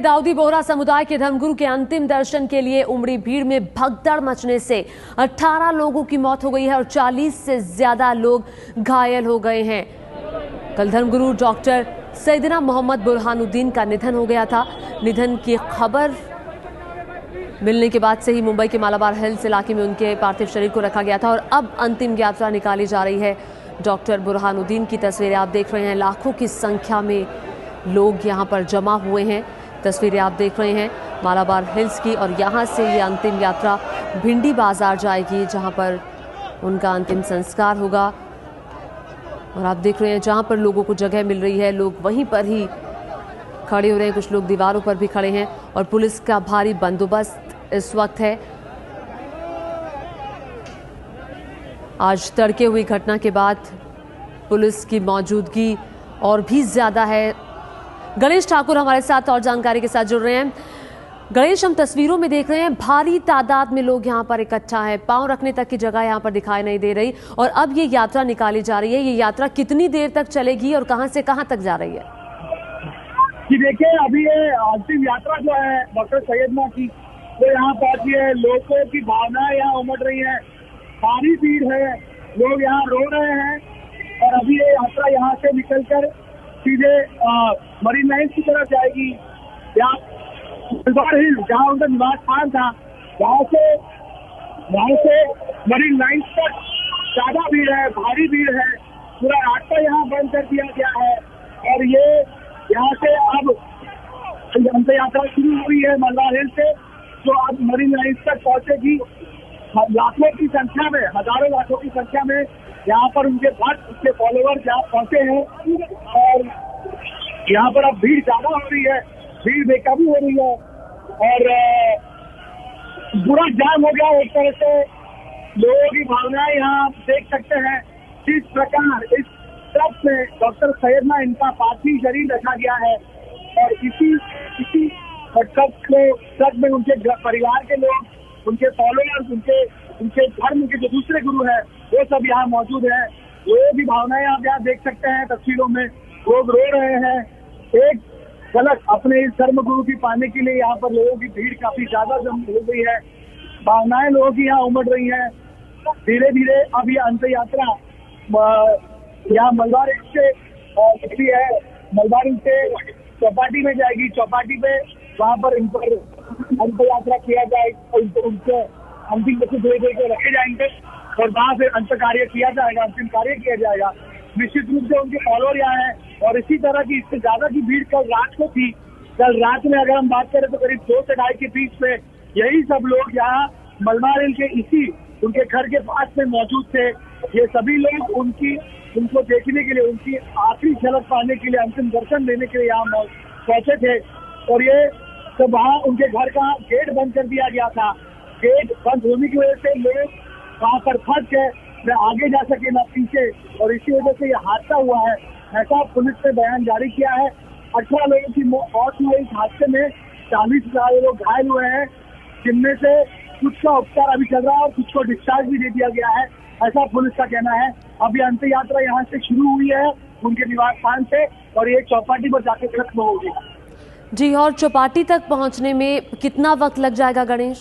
दाऊदी बोहरा समुदाय के धर्मगुरु के अंतिम दर्शन के लिए उमड़ी भीड़ में भगदड़ मचने से 18 लोगों की मौत हो गई है और 40 से ज्यादा लोग घायल हो गए हैं। कल धर्मगुरु डॉक्टर सैयदना मोहम्मद बुरहानुद्दीन का निधन हो गया था। निधन की खबर मिलने के बाद से ही मुंबई के मालाबार हिल्स इलाके में उनके पार्थिव शरीर को रखा गया था और अब अंतिम यात्रा निकाली जा रही है। डॉक्टर बुरहानुद्दीन की तस्वीरें आप देख रहे हैं। लाखों की संख्या में लोग यहां पर जमा हुए हैं। तस्वीरें आप देख रहे हैं मालाबार हिल्स की और यहां से ये अंतिम यात्रा भिंडी बाजार जाएगी, जहां पर उनका अंतिम संस्कार होगा। और आप देख रहे हैं जहां पर लोगों को जगह मिल रही है, लोग वहीं पर ही खड़े हो रहे हैं। कुछ लोग दीवारों पर भी खड़े हैं और पुलिस का भारी बंदोबस्त इस वक्त है। आज तड़के हुई घटना के बाद पुलिस की मौजूदगी और भी ज्यादा है। गणेश ठाकुर हमारे साथ और जानकारी के साथ जुड़ रहे हैं। गणेश, हम तस्वीरों में देख रहे हैं भारी तादाद में लोग यहाँ पर इकट्ठा हैं, पांव रखने तक की जगह यहाँ पर दिखाई नहीं दे रही और अब ये यात्रा निकाली जा रही है। ये यात्रा कितनी देर तक चलेगी और कहां से कहां तक जा रही है? कि देखिए, अभी ये अंतिम यात्रा जो है डॉक्टर सैयदना की, वो यहाँ पहुंची है। लोगों की भावनाएं यहाँ उमड़ रही है, भारी भीड़ है, लोग यहाँ रो रहे हैं और अभी ये यात्रा यहाँ से निकलकर सीधे मरीन लाइन की तरफ जाएगी। यहाँ मालाबार हिल जहाँ उनका निवास स्थान था, वहाँ से मरीन लाइन तक ज्यादा भीड़ है, भारी भीड़ है। पूरा रास्ता यहाँ बंद कर दिया गया है और ये यहाँ से अब अंत यात्रा शुरू हुई है मालाबार हिल से, जो अब मरीन लाइन तक पहुंचेगी। लाखों की संख्या में, हजारों लाखों की संख्या में यहाँ पर उनके भक्त, उनके फॉलोअर्स यहाँ पहुंचे हैं और यहाँ पर अब भीड़ ज्यादा हो रही है, भीड़ बेकाबू हो रही है और पूरा जाम हो गया। एक तरह से लोगों की भावनाएं यहाँ देख सकते हैं किस प्रकार इस ट्रक में डॉक्टर सैयदना इनका पार्थिव शरीर रखा गया है और इसी ट्रक में उनके परिवार के लोग, उनके फॉलोअर्स, उनके धर्म के जो दूसरे गुरु हैं, वो सब यहाँ मौजूद है। लोगों की भावनाएं आप यहाँ देख सकते हैं तस्वीरों में, लोग रो रहे हैं। एक झलक अपने इस धर्म गुरु की पाने के लिए यहाँ पर लोगों की भीड़ काफी ज्यादा हो गई है, भावनाएं लोगों की यहाँ उमड़ रही है। धीरे धीरे अब ये अंत यात्रा यहाँ मलबार हिल से निकली है, मलबार हिल से चौपाटी में जाएगी। चौपाटी पे वहाँ पर इन पर अंत यात्रा किया जाएगा, उनके अंतिम बच्चे धीरे धीरे रखे जाएंगे और वहाँ से अंत कार्य किया जाएगा, अंतिम कार्य किया जाएगा। निश्चित रूप से उनके फॉलोअर यहाँ है और इसी तरह की, इससे ज्यादा की भीड़ कल रात को थी। कल रात में अगर हम बात करें तो करीब 2 से 2.5 के बीच में यही सब लोग यहाँ मालाबार हिल के इसी उनके घर के पास में मौजूद थे। ये सभी लोग उनको देखने के लिए, उनकी आखिरी झलक पाने के लिए, अंतिम दर्शन लेने के लिए यहाँ पहुंचे थे और ये तो वहाँ उनके घर का गेट बंद कर दिया गया था। गेट बंद होने की वजह से लोग वहाँ पर फंस गए, न आगे जा सके न पीछे और इसी वजह से ये हादसा हुआ है, ऐसा पुलिस ने बयान जारी किया है। 18 लोगों की मौत हुई इस हादसे में, 40 से ज्यादा लोग घायल हुए हैं, जिनमें से कुछ का उपचार अभी चल रहा है और कुछ को डिस्चार्ज भी दे दिया गया है, ऐसा पुलिस का कहना है। अभी अंत यात्रा यहाँ से शुरू हुई है उनके निवास स्थान से और ये चौपाटी पर जाके खत्म होगी। जी, और चौपाटी तक पहुंचने में कितना वक्त लग जाएगा गणेश?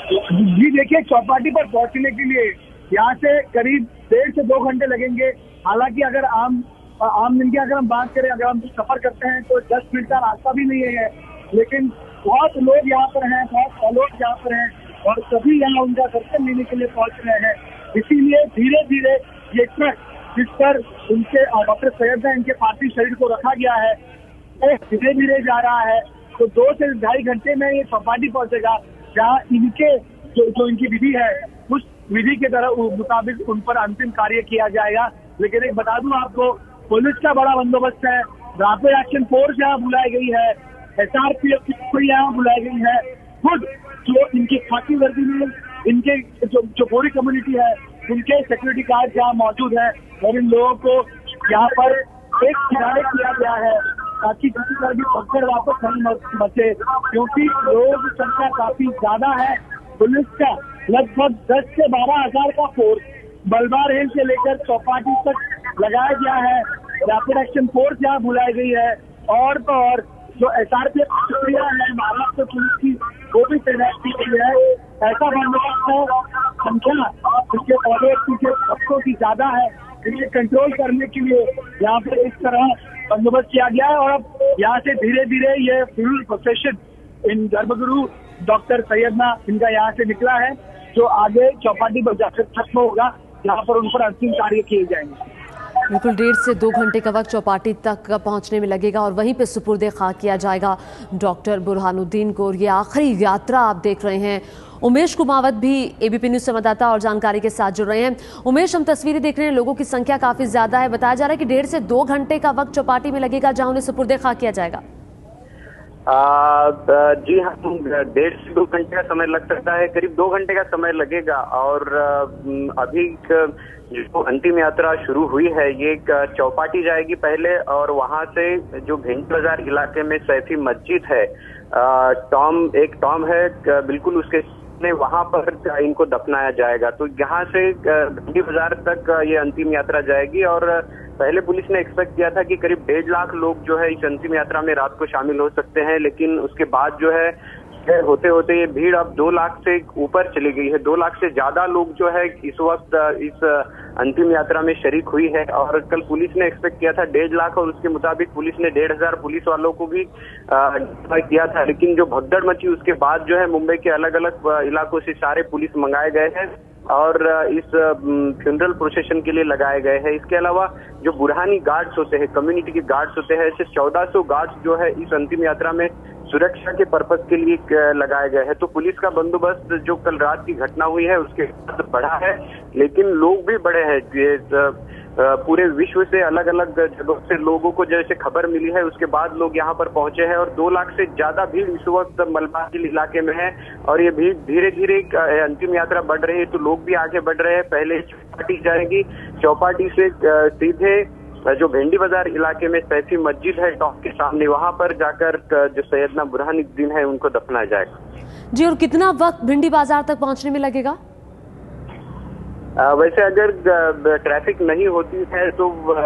जी देखिए, चौपाटी पर पहुंचने के लिए यहाँ से करीब 1.5 से 2 घंटे लगेंगे। हालांकि अगर आम दिन की अगर हम बात करें, अगर हम सफर करते हैं तो 10 मिनट का रास्ता भी नहीं है, लेकिन बहुत लोग यहाँ पर हैं, बहुत फॉलोअर्स यहाँ पर हैं और सभी यहाँ उनका दर्शन लेने के लिए पहुंच रहे हैं। इसीलिए धीरे धीरे ये ट्रक जिस पर उनके डॉक्टर सैयदना इनके पार्थिव शरीर को रखा गया है, धीरे धीरे जा रहा है। तो 2 से 2.5 घंटे में ये चौपाटी पहुंचेगा, जहाँ इनके जो इनकी विधि है उस विधि के तरह मुताबिक उन पर अंतिम कार्य किया जाएगा। लेकिन एक बता दूं आपको, पुलिस का बड़ा बंदोबस्त है, रैपिड एक्शन फोर्स यहाँ बुलाई गई है, SRPF की यहाँ बुलाई गई है। खुद जो इनकी खाकी वर्दी में इनके जो पूरी कम्युनिटी है, उनके सिक्योरिटी गार्ड यहाँ मौजूद है और इन लोगों को यहाँ पर एक किनारे किया गया है ताकि किसी तरह की पत्थर वापस नहीं बचे, क्योंकि लोगों की संख्या काफी ज्यादा है। पुलिस का लगभग 10 से 12 हजार का फोर्स मालाबार हिल से लेकर चौपाटी तक लगाया गया है। रैपिड एक्शन फोर्स यहाँ बुलाई गई है और तो और जो SRPF प्रक्रिया है महाराष्ट्र पुलिस की वो भी तैनात की गई है। ऐसा बंदोबस्त है, संख्या इसके फॉलोअर्स के भक्तों की ज्यादा है, इन्हें कंट्रोल करने के लिए यहाँ पे इस तरह बंदोबस्त किया गया है। और अब यहाँ से धीरे धीरे ये फ्यूनरल प्रोसेशन इन धर्मगुरु डॉक्टर सैयदना इनका यहाँ से निकला है, जो आगे चौपाटी पर जाकर खत्म होगा, जहाँ पर उन पर अंतिम कार्य किए जाएंगे। बिल्कुल 1.5 से 2 घंटे का वक्त चौपाटी तक पहुंचने में लगेगा और वहीं पे सुपुर्दे खाक किया जाएगा डॉक्टर बुरहानुद्दीन को। और ये आखिरी यात्रा आप देख रहे हैं। उमेश कुमावत भी एबीपी न्यूज संवाददाता और जानकारी के साथ जुड़ रहे हैं। उमेश, हम तस्वीरें देख रहे हैं, लोगों की संख्या काफी ज्यादा है। बताया जा रहा है कि 1.5 से 2 घंटे का वक्त चौपाटी में लगेगा, जहां उन्हें सुपुर्दे खाक किया जाएगा। जी हाँ, 1.5 से 2 घंटे का समय लग सकता है, करीब 2 घंटे का समय लगेगा। और अभी जो अंतिम यात्रा शुरू हुई है ये चौपाटी जाएगी पहले, और वहां से जो भेंडी बाजार इलाके में सैफी मस्जिद है, एक टॉम है बिल्कुल उसके वहां पर इनको दफनाया जाएगा। तो यहाँ से भेंडी बाजार तक ये अंतिम यात्रा जाएगी। और पहले पुलिस ने एक्सपेक्ट किया था कि करीब 1.5 लाख लोग जो है इस अंतिम यात्रा में रात को शामिल हो सकते हैं, लेकिन उसके बाद जो है होते होते ये भीड़ अब 2 लाख से ऊपर चली गई है। 2 लाख से ज्यादा लोग जो है इस वक्त इस अंतिम यात्रा में शरीक हुई है। और कल पुलिस ने एक्सपेक्ट किया था 1.5 लाख, और उसके मुताबिक पुलिस ने 1,500 पुलिस वालों को भी किया था। लेकिन जो भगदड़ मची उसके बाद जो है मुंबई के अलग अलग इलाकों से सारे पुलिस मंगाए गए हैं और इस फ्यूनरल प्रोसेशन के लिए लगाए गए हैं। इसके अलावा जो बुरहानी गार्ड्स होते हैं, कम्युनिटी के गार्ड्स होते हैं, ऐसे 1400 गार्ड्स जो है इस अंतिम यात्रा में सुरक्षा के पर्पज के लिए लगाए गए हैं। तो पुलिस का बंदोबस्त जो कल रात की घटना हुई है उसके बाद बढ़ा है, लेकिन लोग भी बढ़े हैं। ये पूरे विश्व से अलग अलग जगहों से लोगों को जैसे खबर मिली है उसके बाद लोग यहाँ पर पहुंचे हैं। और 2 लाख से ज्यादा भीड़ इस वक्त मलबा हिल इलाके में है, और ये भीड़ धीरे धीरे अंतिम यात्रा बढ़ रही है, तो लोग भी आगे बढ़ रहे हैं। पहले चौपाटी जाएगी, चौपाटी से सीधे जो भेंडी बाजार इलाके में सैफी मस्जिद है टॉप के सामने, वहां पर जाकर जो सैयदना बुरहानुद्दीन है उनको दफनाया जाएगा। जी, और कितना वक्त भिंडी बाजार तक पहुंचने में लगेगा? वैसे अगर ट्रैफिक नहीं होती है तो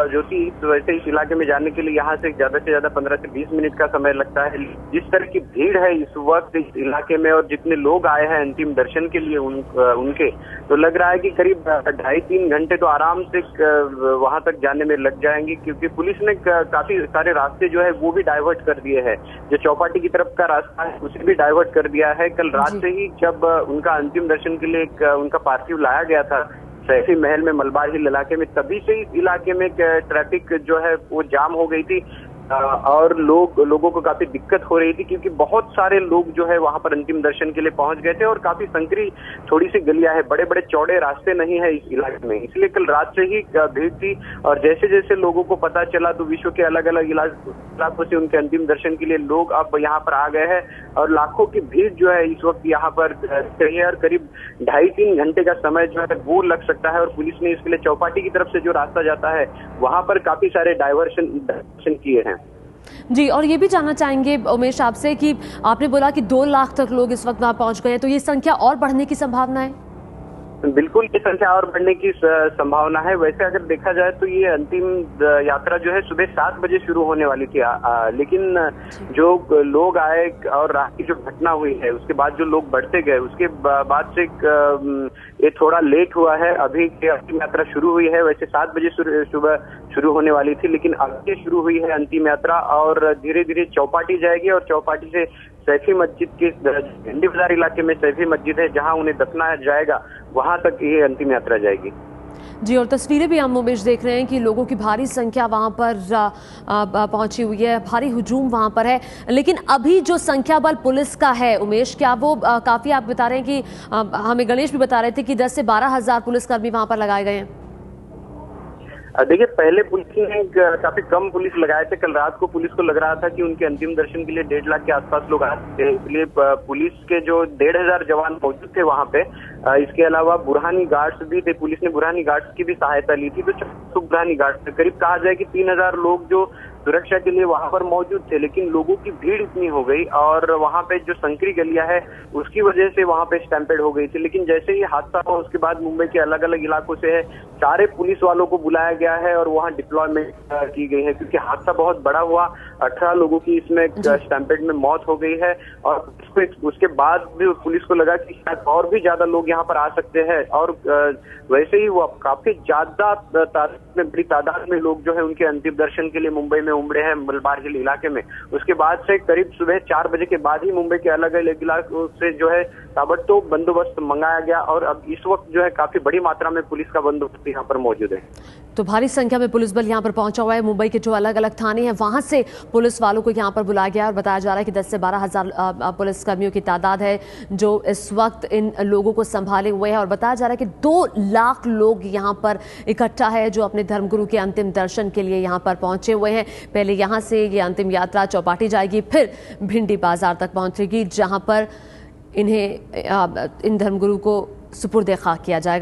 ज्योति वैसे इस इलाके में जाने के लिए यहाँ से ज्यादा 15 से 20 मिनट का समय लगता है। जिस तरह की भीड़ है इस वक्त इस इलाके में और जितने लोग आए हैं अंतिम दर्शन के लिए उनके, तो लग रहा है कि करीब 2.5-3 घंटे तो आराम से वहां तक जाने में लग जाएंगे, क्योंकि पुलिस ने काफी सारे रास्ते जो है वो भी डाइवर्ट कर दिए हैं। जो चौपाटी की तरफ का रास्ता है उसे भी डाइवर्ट कर दिया है। कल रात से ही जब उनका अंतिम दर्शन के लिए उनका पार्थिव लाया गया था सैफी महल में मलबार हिल इलाके में, तभी से इस इलाके में ट्रैफिक जो है वो जाम हो गई थी और लोगों को काफी दिक्कत हो रही थी, क्योंकि बहुत सारे लोग जो है वहां पर अंतिम दर्शन के लिए पहुंच गए थे और काफी संकरी थोड़ी सी गलियां है, बड़े बड़े चौड़े रास्ते नहीं है इस इलाके में, इसलिए कल रात से ही भीड़ थी। और जैसे जैसे लोगों को पता चला तो विश्व के अलग अलग इलाकों से उनके अंतिम दर्शन के लिए लोग अब यहाँ पर आ गए हैं और लाखों की भीड़ जो है इस वक्त यहाँ पर है और करीब 2.5-3 घंटे का समय जो है वो लग सकता है। और पुलिस ने इसके लिए चौपाटी की तरफ से जो रास्ता जाता है वहां पर काफी सारे डाइवर्शन किए हैं। जी, और ये भी जानना चाहेंगे उमेश आपसे कि आपने बोला कि 2 लाख तक लोग इस वक्त वहां पहुंच गए हैं, तो ये संख्या और बढ़ने की संभावना है? बिल्कुल ये संख्या और बढ़ने की संभावना है। वैसे अगर देखा जाए तो ये अंतिम यात्रा जो है सुबह 7 बजे शुरू होने वाली थी, लेकिन जो लोग आए और रात की जो घटना हुई है उसके बाद जो लोग बढ़ते गए उसके बाद से ये थोड़ा लेट हुआ है। अभी अंतिम यात्रा शुरू हुई है, वैसे 7 बजे सुबह शुरू होने वाली थी, लेकिन अभी शुरू हुई है अंतिम यात्रा और धीरे धीरे चौपाटी जाएगी और चौपाटी से सैफी मस्जिद के भेंडी बाजार इलाके में सैफी मस्जिद है जहां उन्हें दफनाया जाएगा, वहां तक ये अंतिम यात्रा जाएगी। जी, और तस्वीरें भी हम उमेश देख रहे हैं कि लोगों की भारी संख्या वहां पर पहुंची हुई है, भारी हुजूम वहां पर है। लेकिन अभी जो संख्या बल पुलिस का है उमेश, क्या वो काफी, आप बता रहे हैं कि हमें गणेश भी बता रहे थे कि 10 से 12 हजार पुलिसकर्मी वहां पर लगाए गए हैं? देखिए, पहले पुलिस ने काफी कम पुलिस लगाए थे। कल रात को पुलिस को लग रहा था कि उनके अंतिम दर्शन के लिए 1.5 लाख के आसपास लोग आए थे, इसलिए पुलिस के जो 1,500 जवान मौजूद थे वहां पे। इसके अलावा बुरहानी गार्ड्स भी थे, पुलिस ने बुरहानी गार्ड्स की भी सहायता ली थी। तो बुरहानी गार्ड्स करीब कहा जाए कि 3,000 लोग जो सुरक्षा के लिए वहां पर मौजूद थे, लेकिन लोगों की भीड़ इतनी हो गई और वहां पे जो संकरी गलियां है उसकी वजह से वहां पे स्टैम्पेड हो गई थी। लेकिन जैसे ही हादसा हुआ उसके बाद मुंबई के अलग अलग इलाकों से है सारे पुलिस वालों को बुलाया गया है और वहां डिप्लॉयमेंट की गई है, क्योंकि हादसा बहुत बड़ा हुआ। 18 लोगों की इसमें स्टैम्पेड में मौत हो गई है और उसके बाद भी पुलिस को लगा कि शायद और भी ज्यादा लोग यहाँ पर आ सकते हैं और वैसे ही वो काफी ज्यादा बड़ी तादाद में लोग जो है उनके अंतिम दर्शन के लिए मुंबई में उमड़े हैं मलबार हिल इलाके में। उसके बाद से करीब सुबह 4 बजे के बाद ही मुंबई के अलग अलग इलाकों से जो है ताबड़तोड़ बंदोबस्त मंगाया गया और अब इस वक्त जो है काफी बड़ी मात्रा में पुलिस का बंदोबस्त यहाँ पर मौजूद है। तो भारी संख्या में पुलिस बल यहाँ पर पहुंचा हुआ है। मुंबई के जो अलग अलग थाने हैं वहां से पुलिस वालों को यहाँ पर बुलाया गया और बताया जा रहा है कि 10 से 12 हजार पुलिस कर्मियों की तादाद है जो इस वक्त इन लोगों को संभाले हुए हैं और बताया जा रहा है कि 2 लाख लोग यहाँ पर इकट्ठा है जो अपने धर्मगुरु के अंतिम दर्शन के लिए यहाँ पर पहुंचे हुए हैं। पहले यहाँ से ये अंतिम यात्रा चौपाटी जाएगी, फिर भिंडी बाजार तक पहुंचेगी जहां पर इन धर्मगुरु को सुपुर्द-ए-खाक किया जाएगा।